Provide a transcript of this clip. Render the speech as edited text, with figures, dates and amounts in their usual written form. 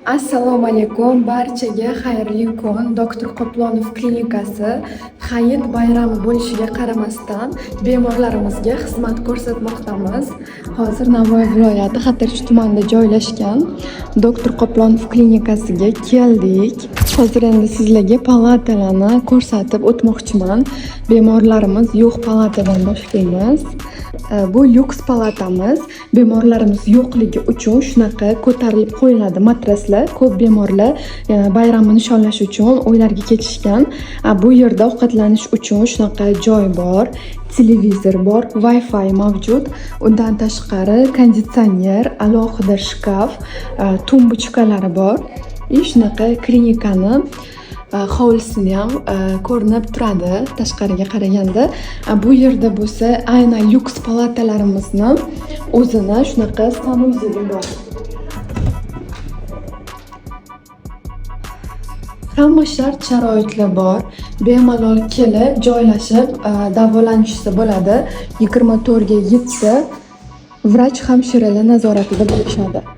Assalomu alaykum, barchaga xayrli kun. Doktor Qoplonov klinikasi Hayit bayrami bo'lishiga qaramasdan bemorlarimizga xizmat ko'rsatmoqdamiz. Hozir Navoiy viloyati Xatirchi tumanida joylashgan Doktor Qoplonov klinikasiga keldik. Hozir endi sizlarga palatalarni ko'rsatib o'tmoqchiman. Bemorlarimiz yo'q palatadan boshlaymiz. Bu lyuks palatamiz. Bemorlarimiz yo'qligi uchun shunaqa ko'tarilib qo'yiladi matraslar. Ko'p bemorlar bayramni nishonlash uchun uylarga ketishgan. Bu yerda ovqatlanish uchun shunaqa joy bor, televizor bor, Wi-Fi mavjud. Undan tashqari konditsioner, alohida shkaf, tumbuchkalari bor. Shunaqa klinikani hovlisini ham ko'rinib turadi tashqariga qaraganda. Bu yerda bo'lsa aynan lyuks palatalarimizni o'zini shunaqa sanuzeli bor. Hamma shart sharoitlar bor. Bemalol kelib joylashib davolanishsa bo'ladi. 24 ga 7 vrach hamshiralar nazoratida bo'lishadi.